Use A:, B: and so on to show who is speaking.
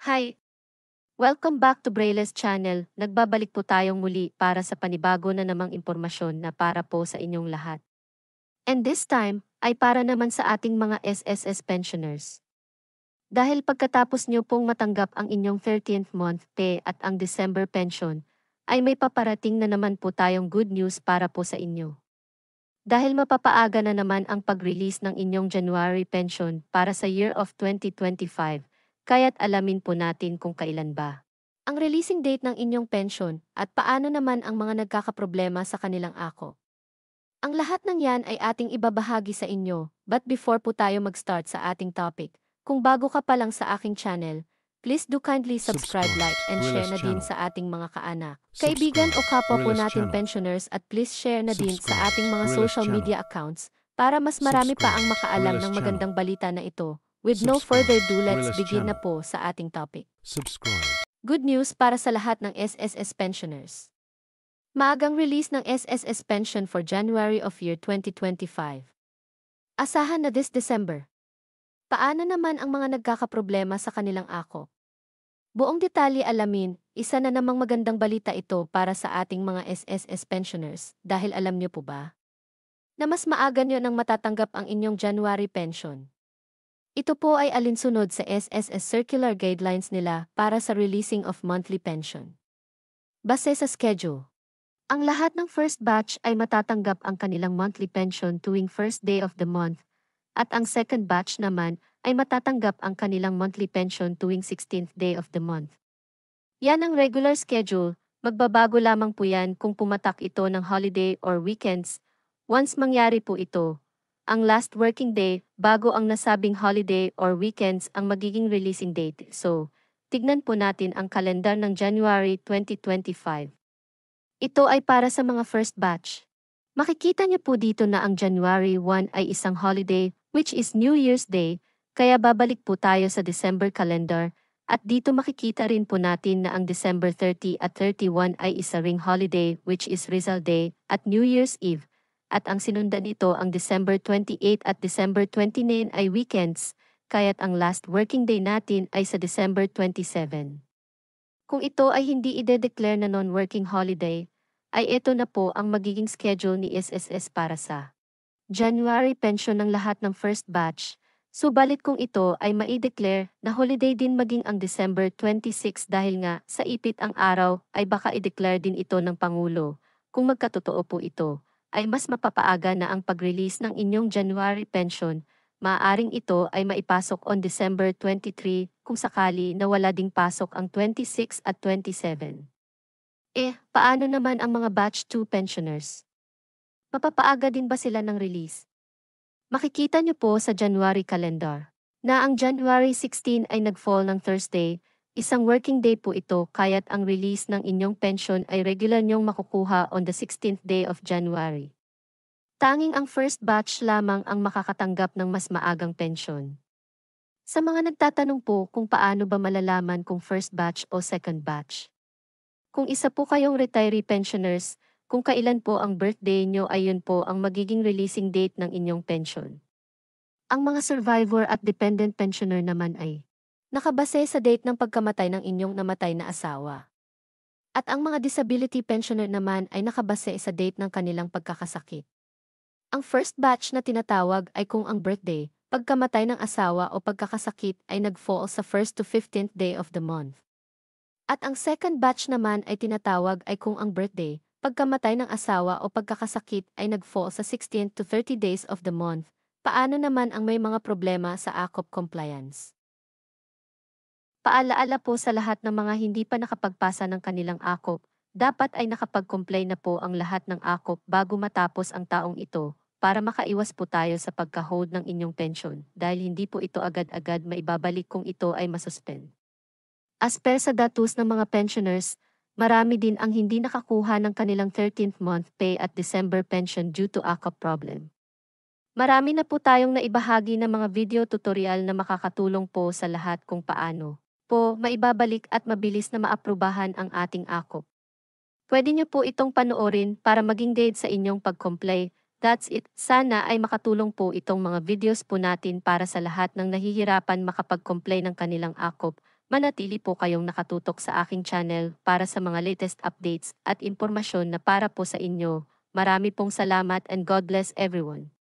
A: Hi! Welcome back to Braille's channel. Nagbabalik po tayong muli para sa panibago na namang impormasyon na para po sa inyong lahat. And this time, ay para naman sa ating mga SSS pensioners. Dahil pagkatapos nyo pong matanggap ang inyong 13th month pay at ang December pension, ay may paparating na naman po tayong good news para po sa inyo. Dahil mapapaaga na naman ang pag-release ng inyong January pension para sa year of 2025, kaya't alamin po natin kung kailan ba ang releasing date ng inyong pension at paano naman ang mga nagkakaproblema sa kanilang ako. Ang lahat ng yan ay ating ibabahagi sa inyo, but before po tayo mag-start sa ating topic, kung bago ka pa lang sa aking channel, please do kindly subscribe, like, and share na din sa ating mga kaanak, kaibigan o kapwa po natin pensioners at please share na din sa ating mga social media accounts para mas marami pa ang makaalam ng magandang balita na ito. With no further ado, let's begin na po sa ating topic. Good news para sa lahat ng SSS pensioners. Maagang release ng SSS pension for January of year 2025. Asahan na this December. Paano naman ang mga nagkakaproblema sa kanilang ako? Buong detalye alamin, isa na namang magandang balita ito para sa ating mga SSS pensioners dahil alam niyo po ba na mas maaga niyo nang matatanggap ang inyong January pension. Ito po ay alinsunod sa SSS circular guidelines nila para sa releasing of monthly pension. Base sa schedule, ang lahat ng first batch ay matatanggap ang kanilang monthly pension tuwing first day of the month, at ang second batch naman ay matatanggap ang kanilang monthly pension tuwing 16th day of the month. Yan ang regular schedule, magbabago lamang po yan kung pumatak ito ng holiday or weekends. Once mangyari po ito, ang last working day bago ang nasabing holiday or weekends ang magiging releasing date. So, tignan po natin ang kalendar ng January 2025. Ito ay para sa mga first batch. Makikita niyo po dito na ang January 1 ay isang holiday, which is New Year's Day, kaya babalik po tayo sa December calendar, at dito makikita rin po natin na ang December 30 at 31 ay isa ring holiday, which is Rizal Day, at New Year's Eve. At ang sinundan nito ang December 28 at December 29 ay weekends, kaya't ang last working day natin ay sa December 27. Kung ito ay hindi ide-declare na non-working holiday, ay ito na po ang magiging schedule ni SSS para sa January pension ng lahat ng first batch, subalit kung ito ay ma-declare na holiday din maging ang December 26 dahil nga sa ipit ang araw ay baka i-declare din ito ng Pangulo, kung magkatotoo po ito ay mas mapapaaga na ang pag-release ng inyong January pension, maaaring ito ay maipasok on December 23 kung sakali na wala ding pasok ang 26 at 27. Paano naman ang mga batch 2 pensioners? Mapapaaga din ba sila ng release? Makikita niyo po sa January calendar na ang January 16 ay nag-fall ng Thursday, isang working day po ito kaya't ang release ng inyong pension ay regular niyong makukuha on the 16th day of January. Tanging ang first batch lamang ang makakatanggap ng mas maagang pension. Sa mga nagtatanong po kung paano ba malalaman kung first batch o second batch. Kung isa po kayong retiree pensioners, kung kailan po ang birthday nyo ay yun po ang magiging releasing date ng inyong pension. Ang mga survivor at dependent pensioner naman ay nakabase sa date ng pagkamatay ng inyong namatay na asawa. At ang mga disability pensioner naman ay nakabase sa date ng kanilang pagkakasakit. Ang first batch na tinatawag ay kung ang birthday, pagkamatay ng asawa o pagkakasakit ay nag-fall sa 1st to 15th day of the month. At ang second batch naman ay tinatawag ay kung ang birthday, pagkamatay ng asawa o pagkakasakit ay nag-fall sa 16th to 30 days of the month. Paano naman ang may mga problema sa AKOP compliance? Paalaala po sa lahat ng mga hindi pa nakapagpasa ng kanilang AKOP, dapat ay nakapag-comply na po ang lahat ng AKOP bago matapos ang taong ito, para makaiwas po tayo sa pagka-hold ng inyong pensyon, dahil hindi po ito agad-agad maibabalik kung ito ay masuspend. As per sa datos ng mga pensioners, marami din ang hindi nakakuha ng kanilang 13th month pay at December pension due to AKOP problem. Marami na po tayong naibahagi ng mga video tutorial na makakatulong po sa lahat kung paano po maibabalik at mabilis na maaprubahan ang ating AKOP. Pwede niyo po itong panoorin para maging guide sa inyong pag-comply. That's it. Sana ay makatulong po itong mga videos po natin para sa lahat ng nahihirapan makapag-comply ng kanilang AKOP Manatili po kayong nakatutok sa aking channel para sa mga latest updates at impormasyon na para po sa inyo. Marami pong salamat and God bless everyone.